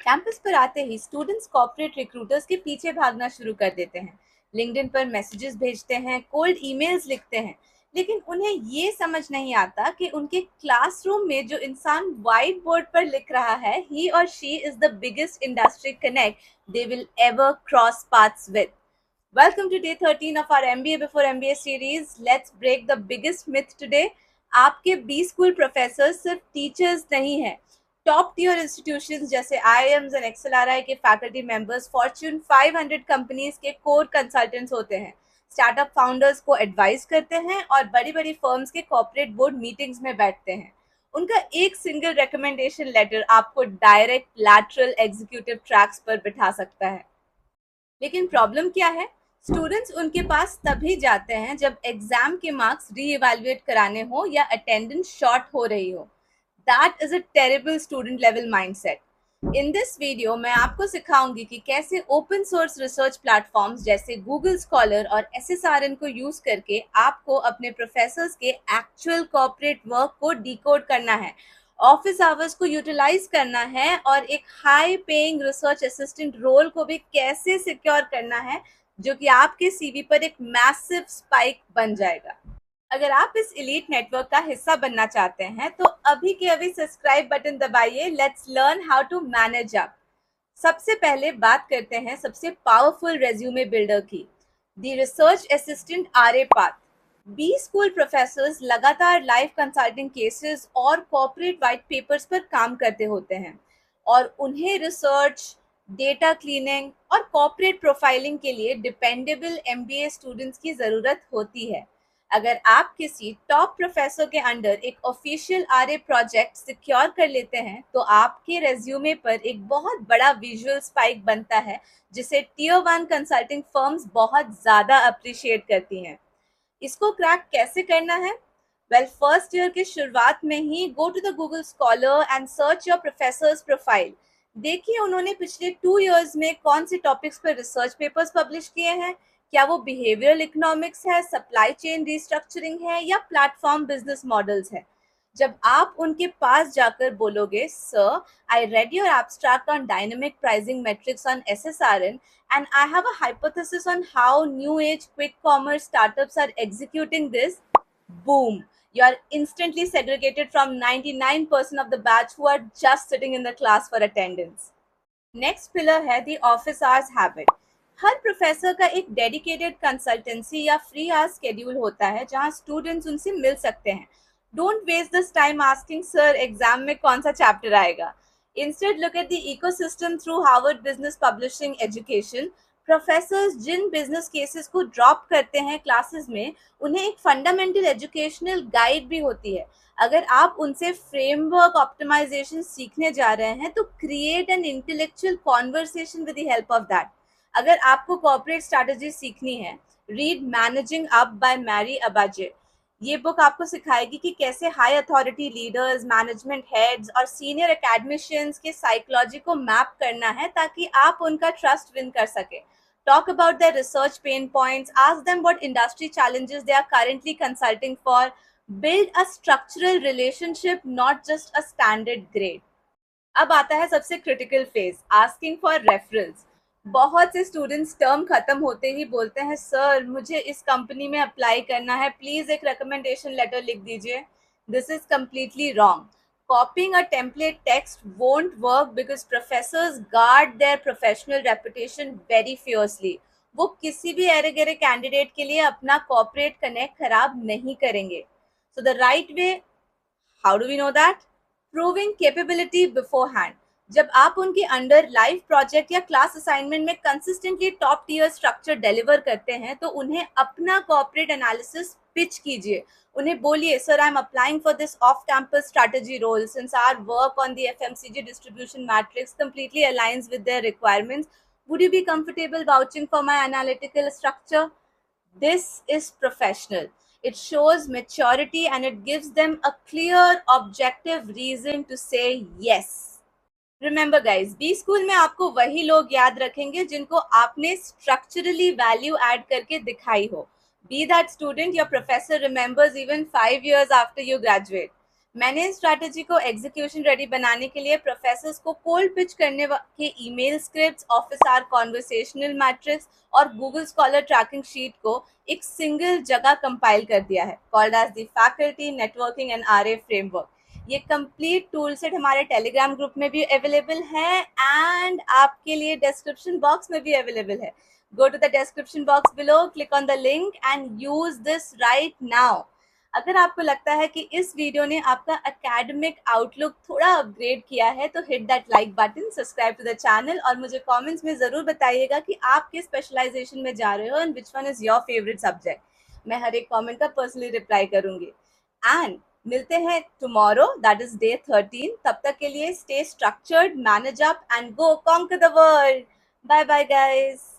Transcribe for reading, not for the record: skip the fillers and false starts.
Campus पर आते ही students corporate recruiters के पीछे भागना शुरू कर देते हैं। लिंक्डइन पर मैसेजेस भेजते हैं, कोल्ड ईमेल्स लिखते हैं, लेकिन उन्हें ये समझ नहीं आता कि उनके क्लासरूम में जो इंसान व्हाइट बोर्ड पर लिख रहा है, ही और she is the biggest industry connect they will ever cross paths with. Welcome to day 13 of our MBA before MBA series. Let's break the biggest myth today. आपके बी स्कूल प्रोफेसर सिर्फ teachers नहीं हैं। Top tier institutions जैसे IIMs और XLRI के faculty members Fortune 500 companies के core consultants होते हैं, स्टार्टअप फाउंडर्स को एडवाइस करते हैं और बड़ी बड़ी फर्म्स के कॉर्पोरेट बोर्ड मीटिंग्स में बैठते हैं। उनका एक सिंगल रिकमेंडेशन लेटर आपको डायरेक्ट लैटरल एग्जीक्यूटिव ट्रैक्स पर बिठा सकता है। लेकिन प्रॉब्लम क्या है? स्टूडेंट्स उनके पास तभी जाते हैं जब एग्जाम के मार्क्स रीइवैल्यूएट कराने हो या अटेंडेंस शॉर्ट हो रही हो। That is a terrible student level mindset. In this video मैं आपको सिखाऊंगी कि कैसे ओपन सोर्स रिसर्च प्लेटफॉर्म्स जैसे गूगल स्कॉलर और SSRN को यूज करके आपको अपने प्रोफेसर्स के एक्चुअल कॉर्पोरेट वर्क को डिकोड करना है, ऑफिस आवर्स को यूटिलाइज करना है और एक high paying research assistant role को भी कैसे सिक्योर करना है, जो कि आपके सीवी पर एक मैसिव स्पाइक बन जाएगा। अगर आप इस एलीट नेटवर्क का हिस्सा बनना चाहते हैं तो अभी के अभी सब्सक्राइब बटन दबाइए। Let's learn how to manage up. सबसे पहले बात करते हैं सबसे पावरफुल रेज्यूमे बिल्डर की, the research assistant RA path. B school professors लगातार लाइव कंसल्टिंग केसेस और कॉर्पोरेट वाइट पेपर्स पर काम करते होते हैं और उन्हें रिसर्च, डेटा क्लीनिंग और कॉर्पोरेट प्रोफाइलिंग के लिए डिपेंडेबल MBA स्टूडेंट्स की ज़रूरत होती है। अगर आप किसी टॉप प्रोफेसर के अंडर एक ऑफिशियल आरए प्रोजेक्ट सिक्योर कर लेते हैं तो आपके रेज्यूमे पर एक बहुत बड़ा विजुअल स्पाइक बनता है, जिसे टियर 1 कंसल्टिंग फर्म्स बहुत ज़्यादा अप्रिशिएट करती हैं। इसको क्रैक कैसे करना है? फर्स्ट ईयर के शुरुआत में ही go to the Google Scholar and search your professors profile. देखिए उन्होंने पिछले 2 इयर्स में कौन से टॉपिक्स पर रिसर्च पेपर्स पब्लिश किए हैं। क्या वो बिहेवियरल इकोनॉमिक्स है, सप्लाई चेन रिस्ट्रक्चरिंग है या प्लेटफॉर्म बिजनेस मॉडल्स है? जब आप उनके पास जाकर बोलोगे, sir I read your abstract on dynamic pricing matrix on SSRN and I have a hypothesis on how new age quick commerce startups are executing this, boom, you are instantly segregated from 99% of the batch who are just sitting in the class for attendance. Next pillar है the office hours habit. हर professor का एक dedicated consultancy या free hours schedule होता है जहां students उनसे मिल सकते हैं। Don't waste this time asking, sir exam में कौन सा चैप्टर आएगा। Instead look at the ecosystem through Harvard business publishing education. Professors जिन बिजनेस केसेस को ड्रॉप करते हैं क्लासेस में, उन्हें एक फंडामेंटल एजुकेशनल गाइड भी होती है। अगर आप उनसे फ्रेमवर्क ऑप्टिमाइजेशन सीखने जा रहे हैं तो create an intellectual conversation with the help of that. अगर आपको कॉर्पोरेट स्ट्रैटेजी सीखनी है, read managing up by Mary Abajay. ये बुक आपको सिखाएगी कि कैसे high authority leaders, management heads और सीनियर एकेडमिशियंस के साइकोलॉजी को मैप करना है ताकि आप उनका ट्रस्ट विन कर सके। Talk about their research pain points, ask them what industry challenges they are currently consulting for, build a structural relationship, not just a standard grade. अब आता है सबसे critical phase, asking for referrals. बहुत से students term खत्म होते ही बोलते हैं, सर मुझे इस कंपनी में अप्लाई करना है, प्लीज एक रिकमेंडेशन लेटर लिख दीजिए। This is completely wrong. Copying a template text won't work because professors guard their professional reputation very fiercely. वो किसी भी एरे गेरे कैंडिडेट के लिए अपना कॉर्पोरेट कनेक्ट खराब नहीं करेंगे। So the right way, how do we know that? Proving capability beforehand. जब आप उनके अंडर लाइव प्रोजेक्ट या क्लास असाइनमेंट में consistently top tier structure deliver करते हैं तो उन्हें अपना कॉर्पोरेट एनालिसिस पिच कीजिए। उन्हें बोलिए, sir I am applying for this off campus strategy role since our work on the FMCG distribution matrix completely aligns with their requirements. Would you be comfortable vouching for my analytical structure? This is professional. It shows maturity and it gives them a clear, objective reason to say yes. Remember guys, B school में आपको वही लोग याद रखेंगे जिनको आपने structurally value add करके दिखाई हो. Be that student your professor remembers even 5 years after you graduate. मैंने इस स्ट्रैटेजी को एग्जीक्यूशन रेडी बनाने के लिए प्रोफेसर्स को कोल्ड पिच करने के email scripts, office hour conversational matrix और गूगल स्कॉलर ट्रैकिंग शीट को एक सिंगल जगह कंपाइल कर दिया है, called as the faculty networking and RA framework. ये कंप्लीट टूल सेट हमारे टेलीग्राम ग्रुप में भी अवेलेबल है एंड आपके लिए डिस्क्रिप्शन बॉक्स में भी अवेलेबल है। Go to the description box below, click on the link and use this right now. अगर आपको लगता है कि इस वीडियो ने आपका एकेडमिक आउटलुक थोड़ा अपग्रेड किया है तो hit that like button, subscribe to the channel और मुझे कमेंट्स में ज़रूर बताइएगा कि आप किस स्पेशलाइजेशन में जा रहे हो and which one is your favourite subject. मैं हर एक कमेंट का पर्सनली रिप्लाई करूंगी। एंड मिलते हैं टुमारो, दैट इज डे 13। तब तक के लिए stay structured, manage up and go conquer the world. Bye bye guys.